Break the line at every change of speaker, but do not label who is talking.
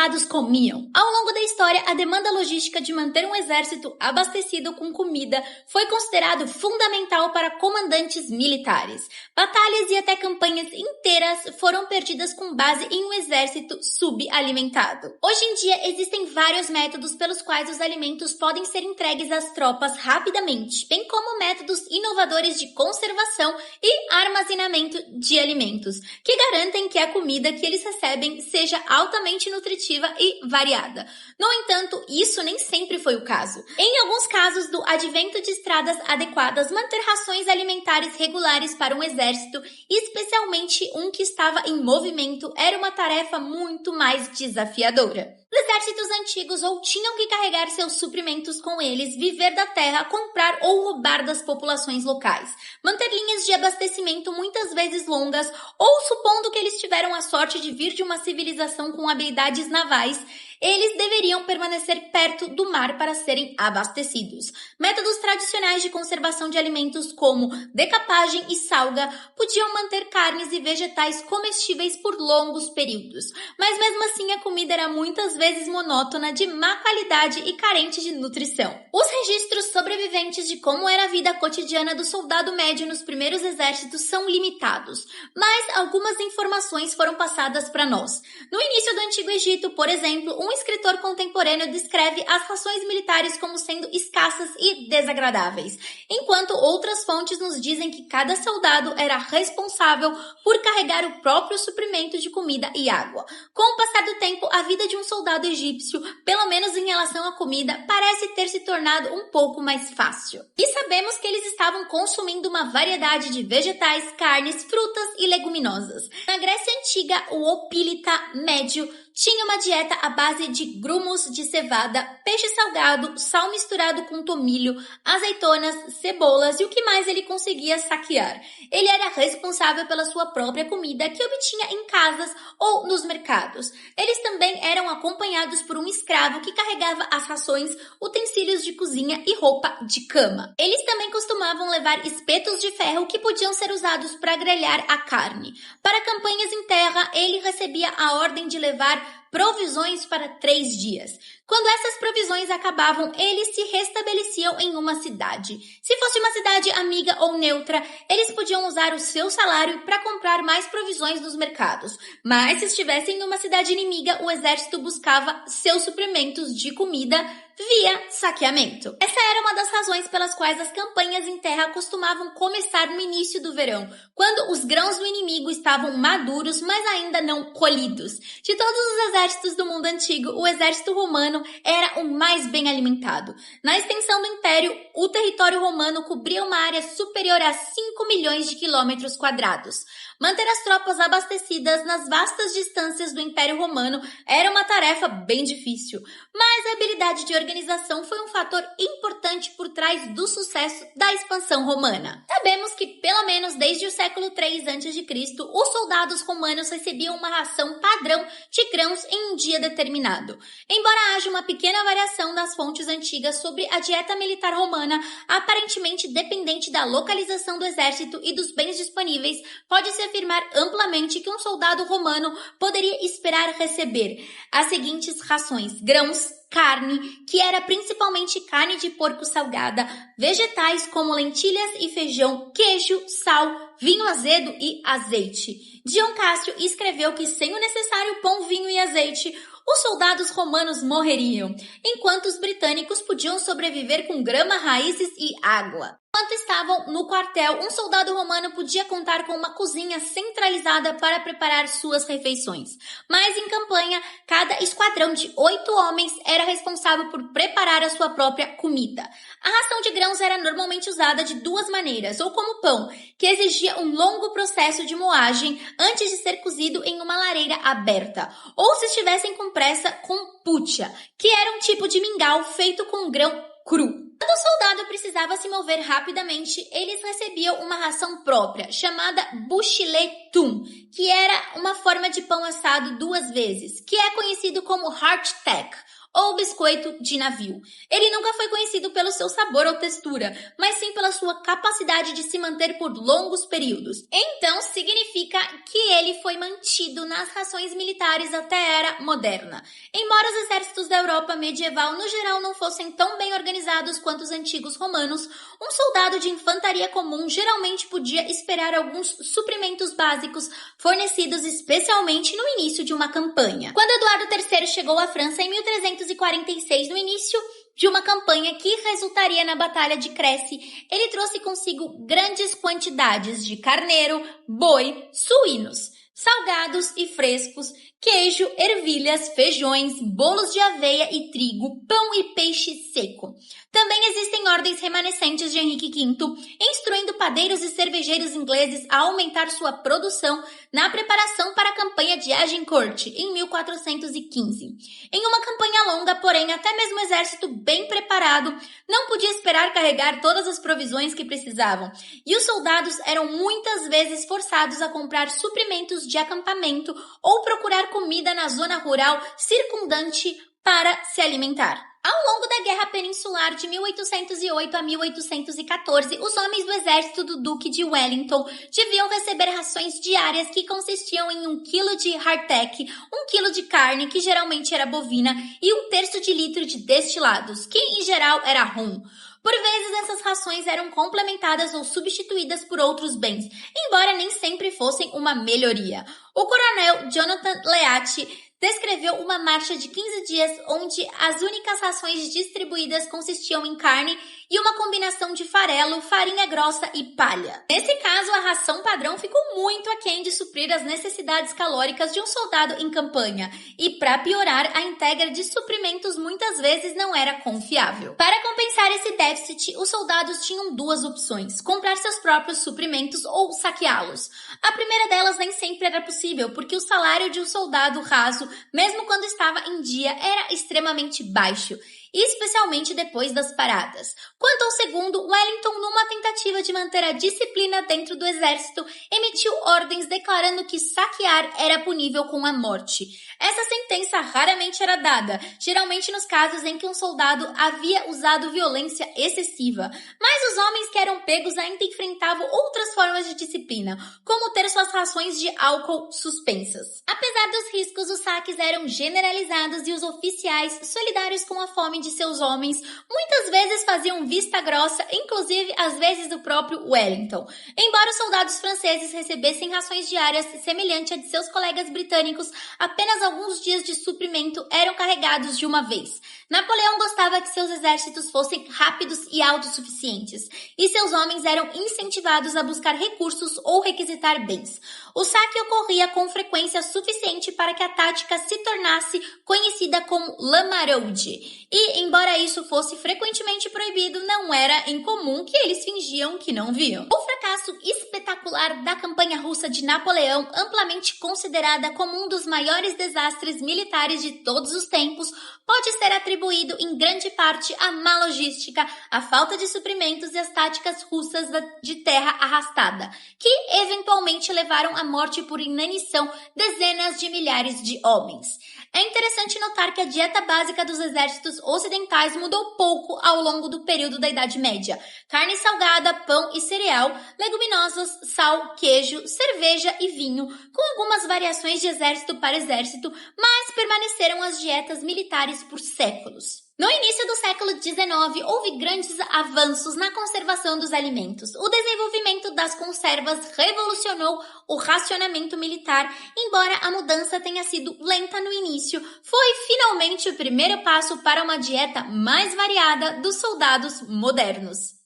soldados comiam. Ao longo da história, a demanda logística de manter um exército abastecido com comida foi considerado fundamental para comandantes militares. Batalhas e até campanhas inteiras foram perdidas com base em um exército subalimentado. Hoje em dia, existem vários métodos pelos quais os alimentos podem ser entregues às tropas rapidamente, bem como métodos inovadores de conservação e armazenamento de alimentos, que garantem que a comida que eles recebem seja altamente nutritiva e variada. No entanto, isso nem sempre foi o caso. Em alguns casos do advento de estradas adequadas, manter rações alimentares regulares para um exército, especialmente um que estava em movimento, era uma tarefa muito mais desafiadora. Os exércitos antigos ou tinham que carregar seus suprimentos com eles, viver da terra, comprar ou roubar das populações locais, manter linhas de abastecimento muitas vezes longas, ou supondo que eles tiveram a sorte de vir de uma civilização com habilidades navais, eles deveriam permanecer perto do mar para serem abastecidos. Métodos tradicionais de conservação de alimentos como decapagem e salga podiam manter carnes e vegetais comestíveis por longos períodos, mas mesmo assim a comida era muitas vezes monótona, de má qualidade e carente de nutrição. Os registros sobreviventes de como era a vida cotidiana do soldado médio nos primeiros exércitos são limitados, mas algumas informações foram passadas para nós. No início do Antigo Egito, por exemplo, um escritor contemporâneo descreve as rações militares como sendo escassas e desagradáveis, enquanto outras fontes nos dizem que cada soldado era responsável por carregar o próprio suprimento de comida e água. Com o passar do tempo, a vida de um soldado egípcio, pelo menos em relação à comida, parece ter se tornado um pouco mais fácil. E sabemos que eles estavam consumindo uma variedade de vegetais, carnes, frutas e leguminosas. Na Grécia Antiga, o opílita médio tinha uma dieta à base de grumos de cevada, peixe salgado, sal misturado com tomilho, azeitonas, cebolas e o que mais ele conseguia saquear. Ele era responsável pela sua própria comida que obtinha em casas ou nos mercados. Eles também eram acompanhados por um escravo que carregava as rações, utensílios de cozinha e roupa de cama. Eles também costumavam levar espetos de ferro que podiam ser usados para grelhar a carne. Para campanhas em terra, ele recebia a ordem de levar provisões para 3 dias. Quando essas provisões acabavam, eles se restabeleciam em uma cidade. Se fosse uma cidade amiga ou neutra, eles podiam usar o seu salário para comprar mais provisões nos mercados. Mas se estivessem em uma cidade inimiga, o exército buscava seus suprimentos de comida via saqueamento. Essa era uma das razões pelas quais as campanhas em terra costumavam começar no início do verão, quando os grãos do inimigo estavam maduros, mas ainda não colhidos. De todos os exércitos do mundo antigo, o exército romano era o mais bem alimentado. Na extensão do império, o território romano cobria uma área superior a 5 milhões de quilômetros quadrados. Manter as tropas abastecidas nas vastas distâncias do Império Romano era uma tarefa bem difícil, mas a habilidade de organização foi um fator importante por trás do sucesso da expansão romana. Sabemos que, pelo menos desde o século 3 a.C., os soldados romanos recebiam uma ração padrão de grãos em um dia determinado. Embora haja uma pequena variação das fontes antigas sobre a dieta militar romana, aparentemente dependente da localização do exército e dos bens disponíveis, pode-se afirmar amplamente que um soldado romano poderia esperar receber as seguintes rações: grãos, carne, que era principalmente carne de porco salgada, vegetais como lentilhas e feijão, queijo, sal, vinho azedo e azeite. Dion Cássio escreveu que sem o necessário pão, vinho e azeite, os soldados romanos morreriam, enquanto os britânicos podiam sobreviver com grama, raízes e água. Enquanto estavam no quartel, um soldado romano podia contar com uma cozinha centralizada para preparar suas refeições. Mas em campanha, cada esquadrão de 8 homens era responsável por preparar a sua própria comida. A ração de grãos era normalmente usada de 2 maneiras, ou como pão, que exigia um longo processo de moagem antes de ser cozido em uma lareira aberta, ou se estivessem com pressa, com pucha, que era um tipo de mingau feito com grão cru. Quando o soldado precisava se mover rapidamente, eles recebiam uma ração própria, chamada bouchiletum, que era uma forma de pão assado 2 vezes, que é conhecido como hardtack, ou biscoito de navio. Ele nunca foi conhecido pelo seu sabor ou textura, mas sim pela sua capacidade de se manter por longos períodos. Então, significa que ele foi mantido nas rações militares até a Era Moderna. Embora os exércitos da Europa medieval, no geral, não fossem tão bem organizados quanto os antigos romanos, um soldado de infantaria comum geralmente podia esperar alguns suprimentos básicos fornecidos especialmente no início de uma campanha. Quando Eduardo III chegou à França em 1346, no início de uma campanha que resultaria na Batalha de Crécy, ele trouxe consigo grandes quantidades de carneiro, boi, suínos, salgados e frescos, queijo, ervilhas, feijões, bolos de aveia e trigo, pão e peixe seco. Também existem ordens remanescentes de Henrique V, instruindo padeiros e cervejeiros ingleses a aumentar sua produção na preparação para a campanha de Agincourt, em 1415. Em uma campanha longa, porém, até mesmo o exército bem preparado não podia esperar carregar todas as provisões que precisavam, e os soldados eram muitas vezes forçados a comprar suprimentos de acampamento ou procurar comida na zona rural circundante para se alimentar. Ao longo da Guerra Peninsular de 1808 a 1814, os homens do exército do Duque de Wellington deviam receber rações diárias que consistiam em 1 quilo de hardtack, 1 quilo de carne, que geralmente era bovina, e 1/3 de litro de destilados, que em geral era rum. Por vezes, essas rações eram complementadas ou substituídas por outros bens, embora nem sempre fossem uma melhoria. O coronel Jonathan Leat descreveu uma marcha de 15 dias onde as únicas rações distribuídas consistiam em carne e uma combinação de farelo, farinha grossa e palha. Nesse caso, a ração padrão ficou muito aquém de suprir as necessidades calóricas de um soldado em campanha, e para piorar, a entrega de suprimentos muitas vezes não era confiável. Para compensar esse déficit, os soldados tinham duas opções: comprar seus próprios suprimentos ou saqueá-los. A primeira delas nem sempre era possível, porque o salário de um soldado raso, mesmo quando estava em dia, era extremamente baixo, especialmente depois das paradas. Quanto ao segundo, Wellington, numa tentativa de manter a disciplina dentro do exército, emitiu ordens declarando que saquear era punível com a morte. Essa sentença raramente era dada, geralmente nos casos em que um soldado havia usado violência excessiva, mas os homens que eram pegos ainda enfrentavam outras formas de disciplina, como ter suas rações de álcool suspensas. Apesar dos riscos, os saques eram generalizados e os oficiais, solidários com a fome de seus homens, muitas vezes faziam vista grossa, inclusive às vezes do próprio Wellington. Embora os soldados franceses recebessem rações diárias semelhantes a de seus colegas britânicos, apenas alguns dias de suprimento eram carregados de uma vez. Napoleão gostava que seus exércitos fossem rápidos e autossuficientes, e seus homens eram incentivados a buscar recursos ou requisitar bens. O saque ocorria com frequência suficiente para que a tática se tornasse conhecida como la maraude. E, embora isso fosse frequentemente proibido, não era incomum que eles fingiam que não viam. O fracasso espetacular da campanha russa de Napoleão, amplamente considerada como um dos maiores desastres militares de todos os tempos, pode ser atribuído em grande parte à má logística, à falta de suprimentos e às táticas russas de terra arrastada, que eventualmente levaram à morte por inanição dezenas de milhares de homens. É interessante notar que a dieta básica dos exércitos ocidentais mudou pouco ao longo do período da Idade Média. Carne salgada, pão e cereal, leguminosas, sal, queijo, cerveja e vinho, com algumas variações de exército para exército, mas permaneceram as dietas militares por séculos. No início do século XIX, houve grandes avanços na conservação dos alimentos. O desenvolvimento das conservas revolucionou o racionamento militar, embora a mudança tenha sido lenta no início, foi finalmente o primeiro passo para uma dieta mais variada dos soldados modernos.